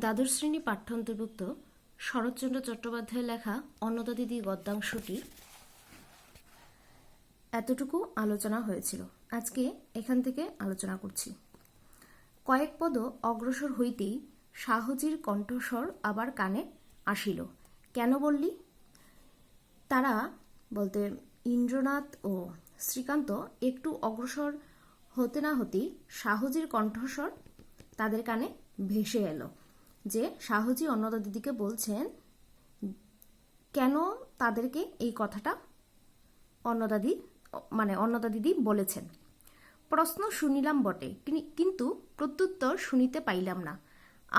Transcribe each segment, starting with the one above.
দ্বাদশ শ্রেণী পাঠ্য অন্তর্ভুক্ত শরৎচন্দ্র চট্টোপাধ্যায়ের লেখা অন্নদা দিদি গদ্যাংশটি এতটুকু আলোচনা হয়েছিল। আজকে এখান থেকে আলোচনা করছি। কয়েক পদ অগ্রসর হইতেই সাহজির কণ্ঠস্বর আবার কানে আসিল। কেন বললি? তারা বলতে ইন্দ্রনাথ ও শ্রীকান্ত একটু অগ্রসর হতে না হতেই সাহজির কণ্ঠস্বর তাদের কানে ভেসে এলো যে সাহজি অন্নদা দিদিকে বলছেন কেন তাদেরকে এই কথাটা অন্নদা দিদি বলেছেন। প্রশ্ন শুনিলাম বটে, কিন্তু প্রত্যুত্তর শুনিতে পাইলাম না।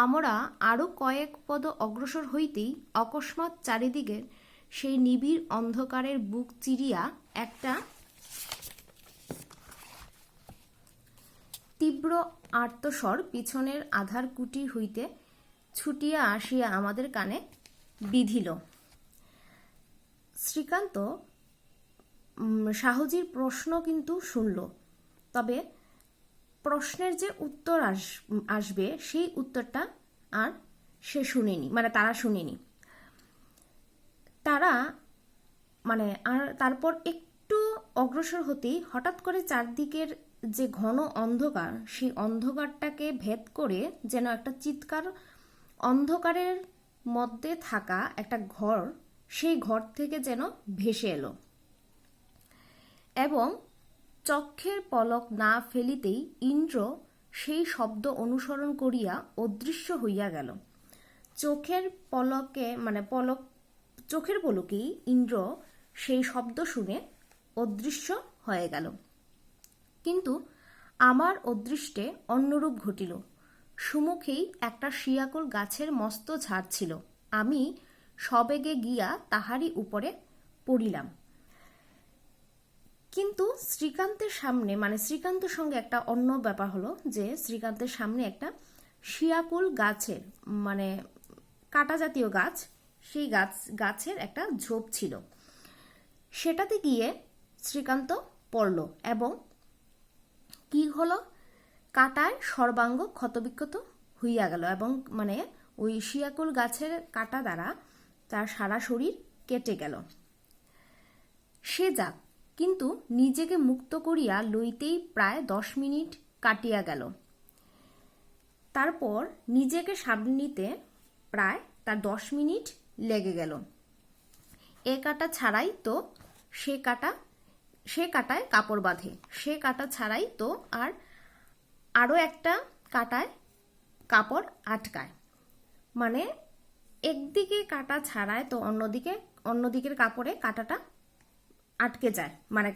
আমরা আরও কয়েক পদ অগ্রসর হইতেই অকস্মাৎ চারিদিকের সেই নিবিড় অন্ধকারের বুক চিরিয়া একটা তীব্র আর্তস্বর পিছনের আধার কুটির হইতে ছুটিয়া আসিয়া আমাদের কানে বিঁধিল। শ্রীকান্ত সাহজির প্রশ্ন কিন্তু শুনল, তবে প্রশ্নের যে উত্তর আসবে সেই উত্তরটা আর সে শুনেনি, তারা শুনেনি। আর তারপর একটু অগ্রসর হতেই হঠাৎ করে চারদিকের যে ঘন অন্ধকার, সেই অন্ধকারটাকে ভেদ করে যেন একটা চিৎকার, অন্ধকারের মধ্যে থাকা একটা ঘর, সেই ঘর থেকে যেন ভেসে এলো এবং চক্ষের পলক না ফেলিতেই ইন্দ্র সেই শব্দ অনুসরণ করিয়া অদৃশ্য হইয়া গেল। চোখের পলকেই ইন্দ্র সেই শব্দ শুনে অদৃশ্য হয়ে গেল। কিন্তু আমার অদৃষ্টে অন্যরূপ ঘটিল। সুমুখেই একটা শিয়াকুল গাছের মস্ত ঝাড় ছিল। আমি সবেগে গিয়া তাহারই উপরে পড়িলাম। কিন্তু শ্রীকান্তের সামনে শ্রীকান্তের সঙ্গে একটা অন্য ব্যাপার হলো যে শ্রীকান্তের সামনে একটা শিয়াকুল গাছের কাটা জাতীয় গাছ, সেই গাছের একটা ঝোপ ছিল। সেটাতে গিয়ে শ্রীকান্ত পড়ল এবং কি হলো, কাটায় সর্বাঙ্গ ক্ষতবিক্ষত হইয়া গেল এবং ওই শিয়াকুল গাছের কাটা দ্বারা তার সারা শরীর কেটে গেল। সে যাক, কিন্তু নিজেকে মুক্ত করিয়া লইতেই প্রায় 10 মিনিট কাটিয়া গেল। তারপর নিজেকে সামনে নিতে প্রায় তার 10 মিনিট লেগে গেল। এ কাটা ছাড়াই তো সে কাটায় কাপড় বাঁধে, সে কাটা ছাড়াই তো আরও একটা কাটায় কাপড় আটকায়। একদিকে কাটা ছাড়ায় তো অন্যদিকের কাপড়ে কাটাটা আটকে যায়,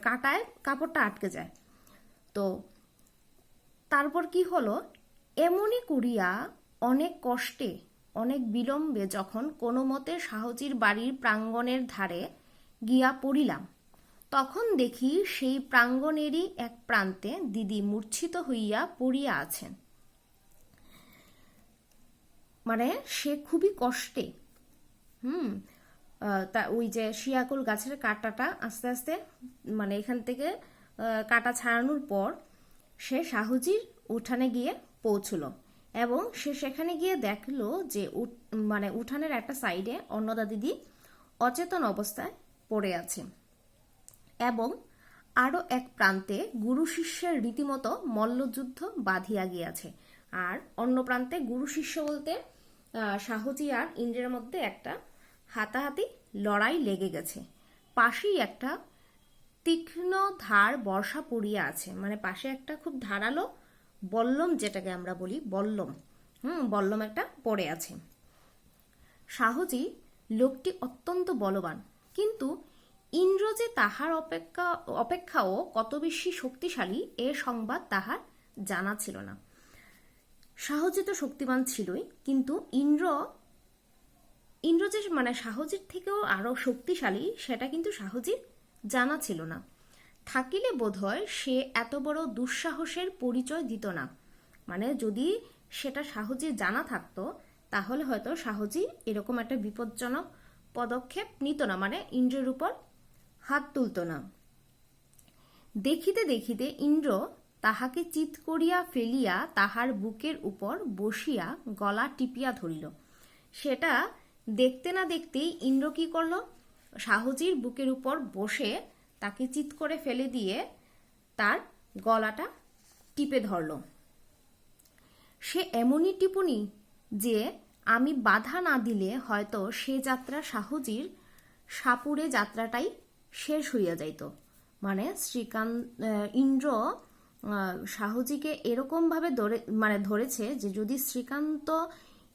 কাটায় কাপড়টা আটকে যায়। তো তারপর কি হলো, এমনই করিয়া অনেক কষ্টে অনেক বিলম্বে যখন কোনো মতে সাহজির বাড়ির প্রাঙ্গণের ধারে গিয়া পড়িলাম, তখন দেখি সেই প্রাঙ্গণেরই এক প্রান্তে দিদি মূর্ছিত হইয়া পড়িয়া আছেন। সে খুবই কষ্টে ওই যে শিয়াকুল গাছের কাটাটা আস্তে আস্তে এখান থেকে কাটা ছাড়ানোর পর সে সাহজির উঠানে গিয়ে পৌঁছল এবং সে সেখানে গিয়ে দেখলো যে উঠানের একটা সাইডে অন্নদা দিদি অচেতন অবস্থায় পড়ে আছে এবং আরও এক প্রান্তে গুরু শিষ্যের রীতিমতো মল্লযুদ্ধ বাঁধিয়া গিয়াছে। আর অন্য প্রান্তে গুরু শিষ্য বলতে সাহজি আর ইন্দ্রের মধ্যে একটা হাতাহাতি লড়াই লেগে গেছে। পাশেই একটা তীক্ষ্ণ ধার বর্ষা পড়িয়া আছে, পাশে একটা খুব ধারালো বল্লম, যেটাকে আমরা বলি বল্লম, বল্লম একটা পড়ে আছে। সাহজি লোকটি অত্যন্ত বলবান, কিন্তু ইন্দ্র যে তাহার অপেক্ষাও কত বেশি শক্তিশালী এ সংবাদ তাহার জানা ছিল না। সাহজি তো শক্তিমান ছিলই, কিন্তু ইন্দ্র যে সাহজির থেকেও আরো শক্তিশালী সেটা কিন্তু সাহজির জানা ছিল না। থাকিলে বোধহয় সে এত বড় দুঃসাহসের পরিচয় দিত না। যদি সেটা সাহজির জানা থাকতো তাহলে হয়তো সাহজি এরকম একটা বিপজ্জনক পদক্ষেপ নিত না, ইন্দ্রের উপর হাত তুলত না। দেখিতে দেখিতে ইন্দ্র তাহাকে চিৎ করিয়া ফেলিয়া তাহার বুকের উপর বসিয়া গলা টিপিয়া ধরিল। সেটা দেখতে না দেখতেই ইন্দ্র কি করল, শাহজির বুকের উপর বসে তাকে চিৎ করে ফেলে দিয়ে তার গলাটা টিপে ধরল। সে এমনই টিপুনি যে আমি বাধা না দিলে হয়তো সে যাত্রা শাহজির সাপুরে যাত্রাটাই শেষ হইয়া যাইত। মানে ইন্দ্র শাহজিকে এরকমভাবে ধরেছে যে যদি শ্রীকান্ত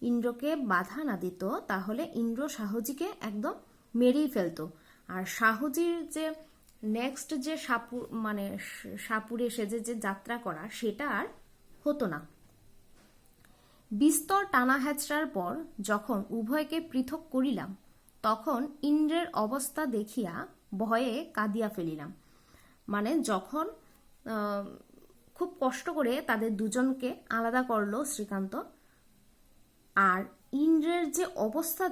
ইন্দ্রকে বাধা না দিত তাহলে ইন্দ্র শাহজিকে একদম মেরেই ফেলতো। আর শাহজির যে নেক্সট যে সাপুরে সেজে যে যাত্রা করা সেটা আর হতো না। বিস্তর টানা হ্যাচড়ার পর যখন উভয়কে পৃথক করিলাম তখন ইন্দ্রের অবস্থা দেখিয়া ভয়ে কাঁদিয়া ফেলিলাম। মানে যখন খুব কষ্ট করে তাদের দুজনকে আলাদা করলো শ্রীকান্ত, আর ইন্দ্রের যে অবস্থা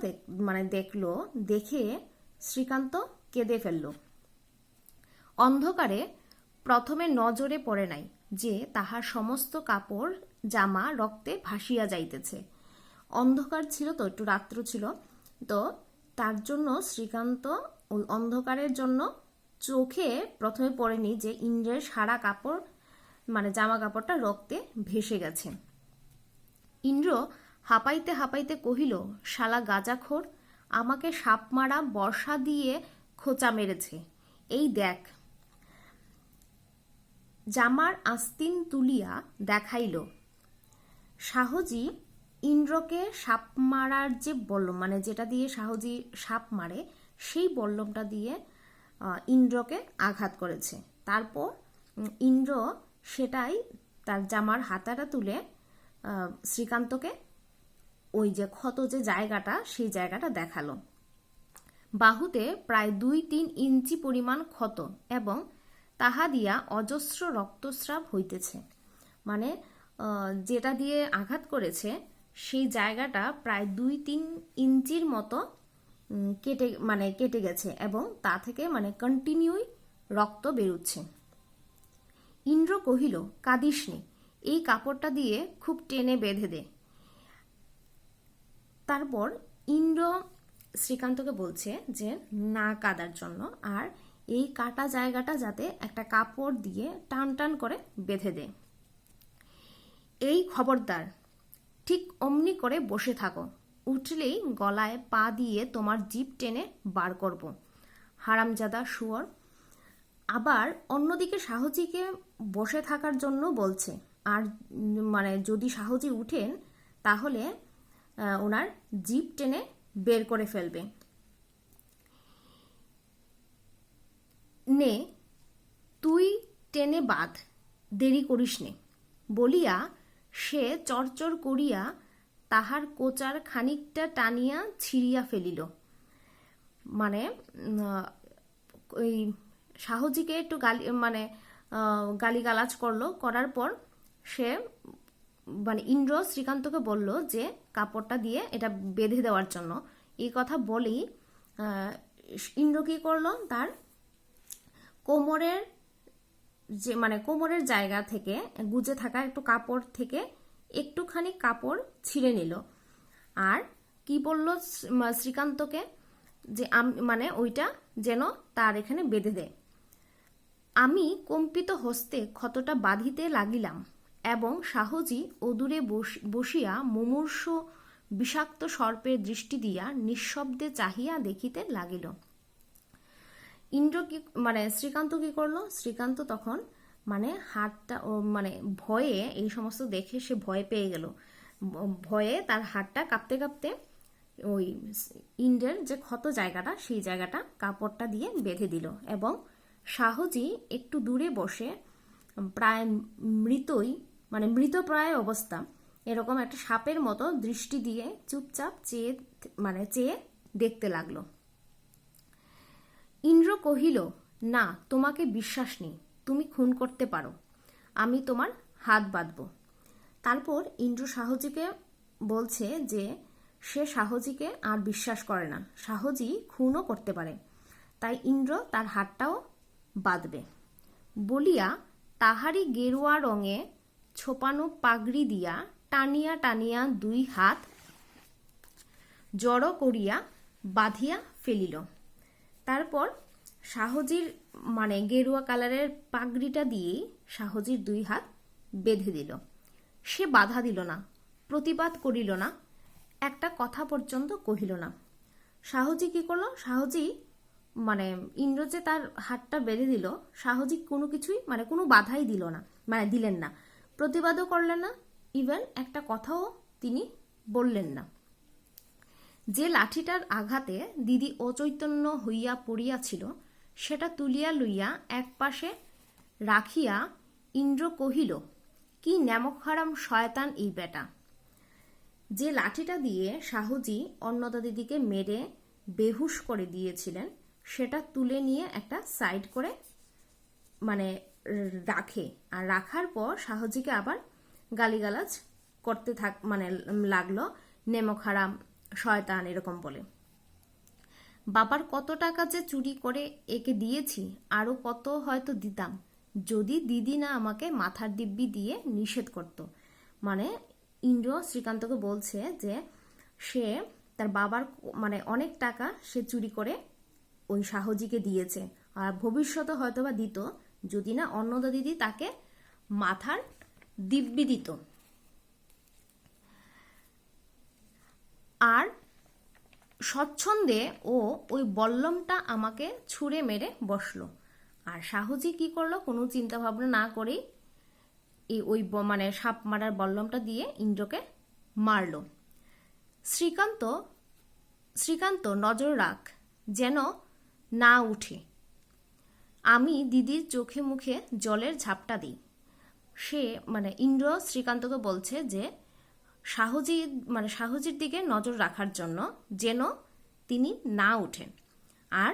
দেখলো, দেখে শ্রীকান্ত কেঁদে ফেলল। অন্ধকারে প্রথমে নজরে পড়ে নাই যে তাহার সমস্ত কাপড় জামা রক্তে ভাসিয়া যাইতেছে। অন্ধকার ছিল তো, একটু রাত্র ছিল তো, তার জন্য শ্রীকান্ত ওই অন্ধকারের জন্য চোখে প্রথমে পড়েনি যে ইন্দ্রের সারা কাপড় জামা কাপড়টা রক্তে ভেসে গেছে। ইন্দ্র হাঁপাইতে হাঁপাইতে কহিল, শালা গাঁজাখোর, আমাকে সাপ মারা বর্ষা দিয়ে খোঁচা মেরেছে, এই দেখ। জামার আস্তিন তুলিয়া দেখাইল। শাহজি ইন্দ্রকে সাপ মারার যে বল্লম, যেটা দিয়ে শাহজি সাপ মারে সেই বল্লমটা দিয়ে ইন্দ্রকে আঘাত করেছে। তারপর ইন্দ্র সেটাই তার জামার হাতাটা তুলে শ্রীকান্তকে ওই যে ক্ষত যে জায়গাটা সেই জায়গাটা দেখালো। বাহুতে প্রায় 2-3 ইঞ্চি পরিমাণ ক্ষত এবং তাহা দিয়া অজস্র রক্তস্রাব হইতেছে। মানে যেটা দিয়ে আঘাত করেছে সেই জায়গাটা প্রায় 2-3 ইঞ্চির মতো কেটে গেছে এবং তা থেকে কন্টিনিউই রক্ত বেরুচ্ছে। ইন্দ্র কহিল, কাঁদিস নে, এই কাপড়টা দিয়ে খুব টেনে বেঁধে দে। তারপর ইন্দ্র শ্রীকান্তকে বলছে যে না কাঁদার জন্য, আর এই কাটা জায়গাটা যাতে একটা কাপড় দিয়ে টান টান করে বেঁধে দে। এই খবরদার, ঠিক অমনি করে বসে থাকো, উঠলেই গলায় পা দিয়ে তোমার জিভ টেনে বার করব, হারামজাদা শুয়োর। আবার অন্যদিকে শাহজিকে বসে থাকার জন্য বলছে, আর যদি শাহজি উঠেন তাহলে ওনার জিভ টেনে বের করে ফেলবে। নে তুই টেনে বাঁধ, দেরি করিস নে, বলিয়া সে চরচর করিয়া তাহার কোচার খানিকটা টানিয়া ছিঁড়িয়া ফেলিল। ওই শাহজিকে একটু গালিগালাজ করলো, করার পর সে ইন্দ্র শ্রীকান্তকে বলল যে কাপড়টা দিয়ে এটা বেঁধে দেওয়ার জন্য। এই কথা বলেই ইন্দ্র কি করলো, তার কোমরের যে কোমরের জায়গা থেকে গুজে থাকা একটু কাপড় থেকে একটুখানি কাপড় ছিঁড়ে নিল। আর কি বলল শ্রীকান্তকে যে ওইটা যেন তার এখানে বেঁধে দেয়। আমি কম্পিত হস্তে ক্ষতটা বাঁধিতে লাগিলাম এবং শাহজি অদূরে বসিয়া মুমূর্ষ বিষাক্ত সর্পের দৃষ্টি দিয়া নিঃশব্দে চাহিয়া দেখিতে লাগিল। ইন্দ্র কি শ্রীকান্ত কি করলো, শ্রীকান্ত তখন হাতটা ভয়ে, এই সমস্ত দেখে সে ভয় পেয়ে গেল। ভয়ে তার হাতটা কাঁপতে কাঁপতে ওই ইন্দ্রের যে ক্ষত জায়গাটা সেই জায়গাটা কাপড়টা দিয়ে বেঁধে দিল এবং শাহজি একটু দূরে বসে প্রায় মৃতপ্রায় অবস্থা, এরকম একটা সাপের মতো দৃষ্টি দিয়ে চুপচাপ চেয়ে দেখতে লাগলো। ইন্দ্র কহিল, না, তোমাকে বিশ্বাস নেই, তুমি খুন করতে পারো, আমি তোমার হাত বাঁধব। তারপর ইন্দ্র শাহজিকে বলছে যে সে শাহজিকে আর বিশ্বাস করে না, শাহজি খুনও করতে পারে, তাই ইন্দ্র তার হাতটাও বাঁধবে। বলিয়া তাহারি গেরুয়া রঙে ছোপানো পাগড়ি দিয়া টানিয়া টানিয়া 2 হাত জড়ো করিয়া বাঁধিয়া ফেলিল। তারপর শাহজির মানে গেরুয়া কালারের পাগড়িটা দিয়েই শাহজির 2 হাত বেঁধে দিল। সে বাধা দিল না, প্রতিবাদ করিল না, একটা কথা পর্যন্ত কহিল না। শাহজি কি করলো? শাহজি মানে ইন্দ্র যে তার হাতটা বেঁধে দিল, শাহজি কোনো কিছুই মানে কোনো বাধাই দিল না, মানে দিলেন না, প্রতিবাদও করলেন না, ইভেন একটা কথাও তিনি বললেন না। যে লাঠিটার আঘাতে দিদি অচৈতন্য হইয়া পড়িয়াছিল সেটা তুলিয়া লইয়া এক পাশে রাখিয়া ইন্দ্র কহিল, কি নেমকহারাম শয়তান এই বেটা। যে লাঠিটা দিয়ে শাহজি অন্নদা দিদিকে মেরে বেহুশ করে দিয়েছিলেন সেটা তুলে নিয়ে একটা সাইড করে মানে রাখে, আর রাখার পর শাহজিকে আবার গালিগালাজ করতে মানে লাগলো, নেমকহারাম শয়তান এরকম বলে। বাবার কত টাকা যে চুরি করে একে দিয়েছি, আরো কত হয়তো দিতাম যদি দিদি না আমাকে মাথার দিব্যি দিয়ে নিষেধ করত। মানে ইন্দ্র শ্রীকান্তকে বলছে যে সে তার বাবার মানে অনেক টাকা সে চুরি করে ওই শাহজিকে দিয়েছে, আর ভবিষ্যতে হয়তোবা দিত যদি না অন্নদা দিদি তাকে মাথার দিব্যি দিত। আর স্বচ্ছন্দে ও ওই বল্লমটা আমাকে ছুঁড়ে মেরে বসলো। আর শাহজি কি করলো? কোনো চিন্তা ভাবনা না করেই ওই মানে সাপ মারার বল্লমটা দিয়ে ইন্দ্রকে মারল। শ্রীকান্ত নজর রাখ যেন না উঠে, আমি দিদির চোখে মুখে জলের ঝাপটা দিই। সে মানে ইন্দ্র শ্রীকান্তকে বলছে যে শাহজির দিকে নজর রাখার জন্য যেন তিনি না ওঠেন, আর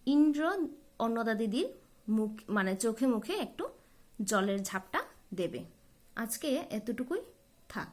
ইন্দ্র অন্নদা দিদির মুখ মানে চোখে মুখে একটু জলের ঝাপটা দেবে। আজকে এতটুকুই থাক।